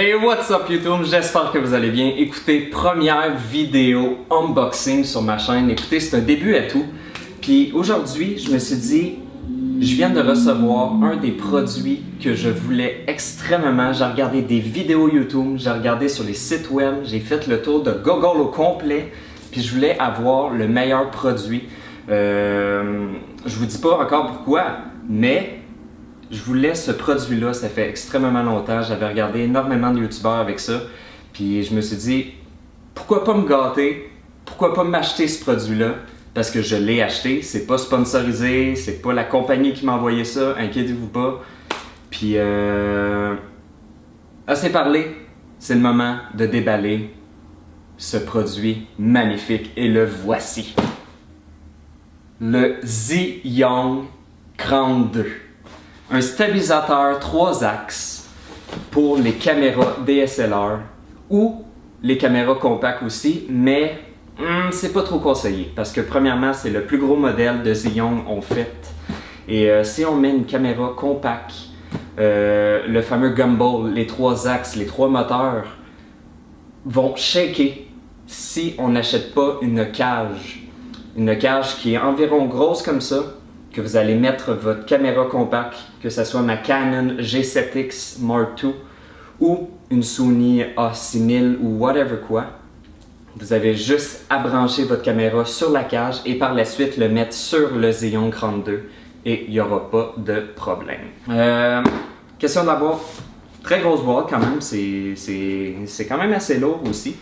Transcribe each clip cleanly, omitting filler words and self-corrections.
Hey, what's up YouTube? J'espère que vous allez bien. Écoutez, première vidéo unboxing sur ma chaîne. Écoutez, c'est un début à tout. Puis aujourd'hui, je me suis dit, je viens de recevoir un des produits que je voulais extrêmement. J'ai regardé des vidéos YouTube, j'ai regardé sur les sites web, j'ai fait le tour de Google au complet. Puis je voulais avoir le meilleur produit. Je vous dis pas encore pourquoi, mais je voulais ce produit-là, ça fait extrêmement longtemps. J'avais regardé énormément de youtubeurs avec ça. Puis je me suis dit, pourquoi pas me gâter? Pourquoi pas m'acheter ce produit-là? Parce que je l'ai acheté. C'est pas sponsorisé, c'est pas la compagnie qui m'a envoyé ça, inquiétez-vous pas. Puis, assez parlé, c'est le moment de déballer ce produit magnifique. Et le voici. Le Zhiyong Crown 2. Un stabilisateur 3 axes pour les caméras DSLR ou les caméras compactes aussi, mais c'est pas trop conseillé parce que premièrement, c'est le plus gros modèle de Zhiyong en fait. Et si on met une caméra compacte, le fameux gimbal, les 3 axes, les 3 moteurs vont shaker si on n'achète pas une cage. Une cage qui est environ grosse comme ça, que vous allez mettre votre caméra compacte, que ce soit ma Canon G7X Mark II ou une Sony A6000 ou whatever quoi. Vous avez juste à brancher votre caméra sur la cage et par la suite le mettre sur le Zhiyong Crown 2 et il n'y aura pas de problème. Question de la boîte. Très grosse boîte quand même, c'est quand même assez lourd aussi.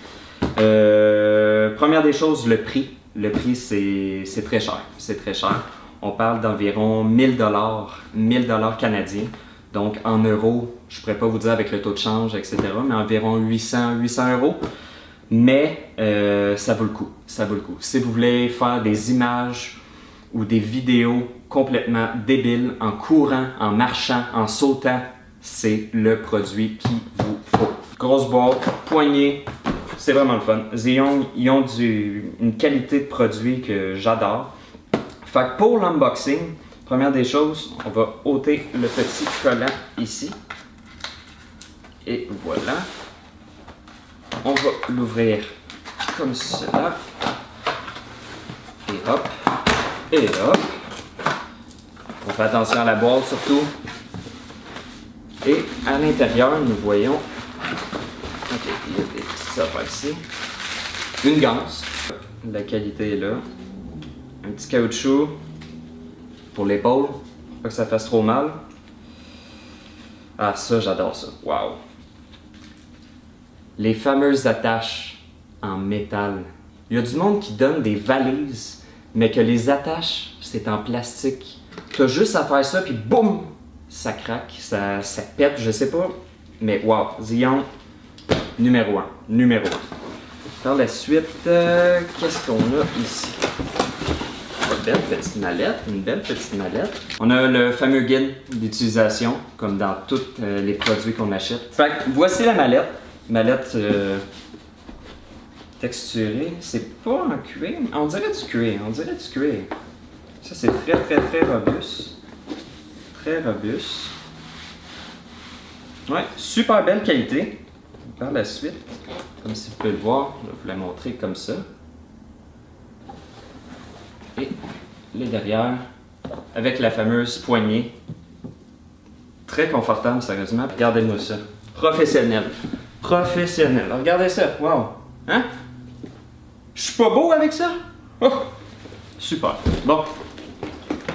Première des choses, le prix. Le prix c'est très cher, c'est très cher. On parle d'environ 1000 $ canadiens. Donc en euros, je ne pourrais pas vous dire avec le taux de change, etc. Mais environ 800 €. Mais ça vaut le coup, ça vaut le coup. Si vous voulez faire des images ou des vidéos complètement débiles, en courant, en marchant, en sautant, c'est le produit qu'il vous faut. Grosse boîte, poignée, c'est vraiment le fun. Zhiyong, ils ont une qualité de produit que j'adore. Fait que pour l'unboxing, première des choses, on va ôter le petit collant ici. Et voilà. On va l'ouvrir comme cela. Et hop. Et hop. On fait attention à la boîte surtout. Et à l'intérieur, nous voyons... Ok, il y a des petites affaires ici. Une ganse. La qualité est là. Un petit caoutchouc pour l'épaule, pour pas que ça fasse trop mal. Ah, ça, j'adore ça. Wow! Les fameuses attaches en métal. Il y a du monde qui donne des valises, mais que les attaches, c'est en plastique. Tu as juste à faire ça, puis boum! Ça craque, ça pète, je sais pas. Mais wow! Zhiyong, numéro 1. Numéro 1. Par la suite, qu'est-ce qu'on a ici? Une belle petite mallette. On a le fameux guide d'utilisation, comme dans tous les produits qu'on achète. Fait que voici la mallette. Mallette texturée. C'est pas en cuir. On dirait du cuir. On dirait du cuir. Ça, c'est très robuste. Très robuste. Ouais, super belle qualité. Par la suite, comme si vous pouvez le voir, je vais vous la montrer comme ça. Et les derrière, avec la fameuse poignée. Très confortable, sérieusement. Regardez-moi ça. Professionnel. Professionnel. Regardez ça. Wow. Hein? Je suis pas beau avec ça? Oh! Super. Bon.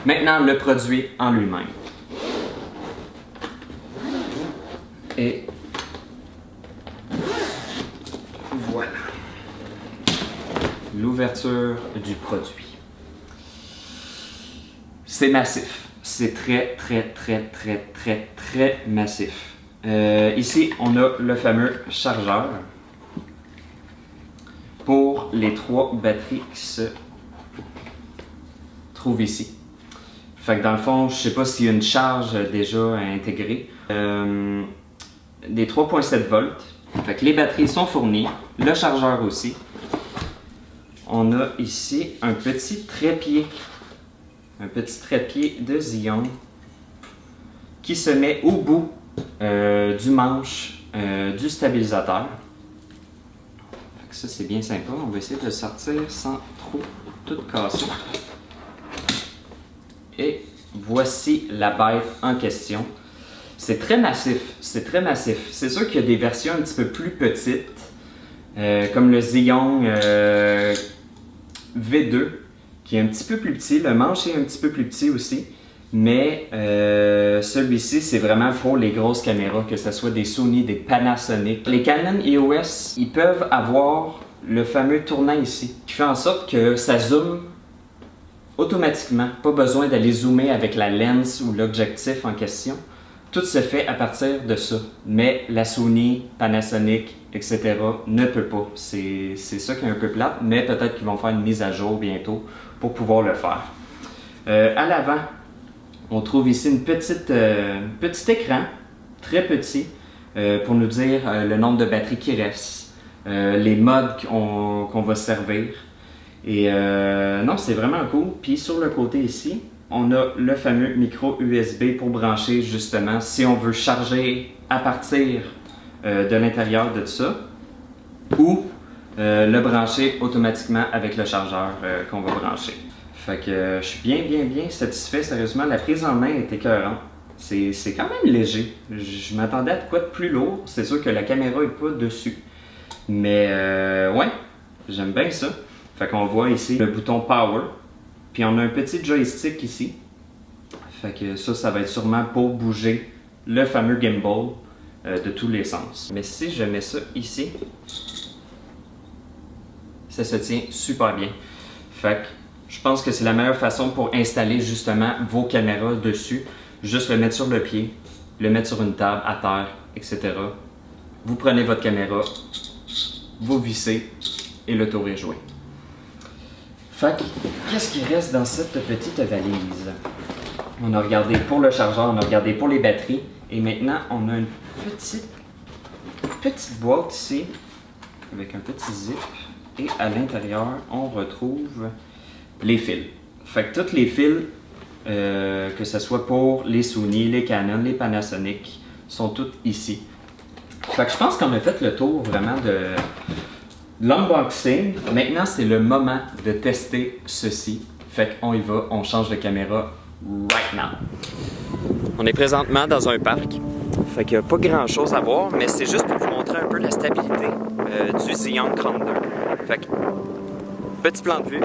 Maintenant, le produit en lui-même. Et voilà. L'ouverture du produit. C'est massif. C'est très massif. Ici, on a le fameux chargeur pour les 3 batteries qui se trouvent ici. Fait que dans le fond, je sais pas s'il y a une charge déjà intégrée. Des 3.7 volts. Fait que les batteries sont fournies. Le chargeur aussi. On a ici un petit trépied. Un petit trépied de Zhiyong qui se met au bout du manche du stabilisateur. Fait que ça c'est bien sympa, on va essayer de le sortir sans trop tout casser. Et voici la bête en question. C'est très massif, c'est très massif. C'est sûr qu'il y a des versions un petit peu plus petites, comme le Ziyong V2, qui est un petit peu plus petit. Le manche est un petit peu plus petit aussi. Mais celui-ci, c'est vraiment pour les grosses caméras, que ce soit des Sony, des Panasonic. Les Canon EOS, ils peuvent avoir le fameux tournant ici, qui fait en sorte que ça zoome automatiquement. Pas besoin d'aller zoomer avec la lens ou l'objectif en question. Tout se fait à partir de ça. Mais la Sony, Panasonic, etc. ne peut pas. C'est ça qui est un peu plate, mais peut-être qu'ils vont faire une mise à jour bientôt pour pouvoir le faire. À l'avant, on trouve ici une petit écran, très petit, pour nous dire le nombre de batteries qui reste, les modes qu'on va servir. Et non, c'est vraiment cool. Puis sur le côté ici, on a le fameux micro USB pour brancher justement si on veut charger à partir de l'intérieur de ça ou le brancher automatiquement avec le chargeur qu'on va brancher. Fait que je suis bien satisfait, sérieusement. La prise en main est écœurante. C'est quand même léger. Je m'attendais à quoi de plus lourd. C'est sûr que la caméra n'est pas dessus. Mais ouais, j'aime bien ça. Fait qu'on voit ici le bouton Power. Puis on a un petit joystick ici. Fait que ça va être sûrement pour bouger le fameux gimbal de tous les sens. Mais si je mets ça ici, ça se tient super bien. Fait que je pense que c'est la meilleure façon pour installer justement vos caméras dessus. Juste le mettre sur le pied, le mettre sur une table, à terre, etc. Vous prenez votre caméra, vous vissez et le tour est joué. Fait que, qu'est-ce qui reste dans cette petite valise? On a regardé pour le chargeur, on a regardé pour les batteries et maintenant on a une petite boîte ici avec un petit zip et à l'intérieur on retrouve les fils. Fait que tous les fils, que ce soit pour les Sony, les Canon, les Panasonic, sont tous ici. Fait que je pense qu'on a fait le tour vraiment de l'unboxing. Maintenant, c'est le moment de tester ceci. Fait qu'on y va, on change de caméra right now. On est présentement dans un parc. Fait qu'il n'y a pas grand chose à voir, mais c'est juste pour vous montrer un peu la stabilité du Ziyong 32. Fait que, petit plan de vue.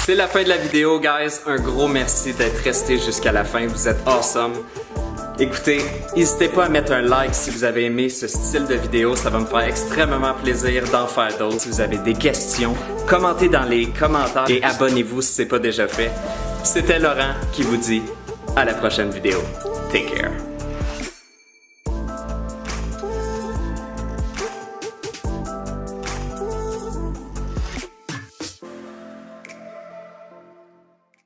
C'est la fin de la vidéo, guys. Un gros merci d'être resté jusqu'à la fin. Vous êtes awesome. Écoutez, n'hésitez pas à mettre un like si vous avez aimé ce style de vidéo. Ça va me faire extrêmement plaisir d'en faire d'autres. Si vous avez des questions, commentez dans les commentaires et abonnez-vous si ce n'est pas déjà fait. C'était Laurent qui vous dit à la prochaine vidéo. Take care.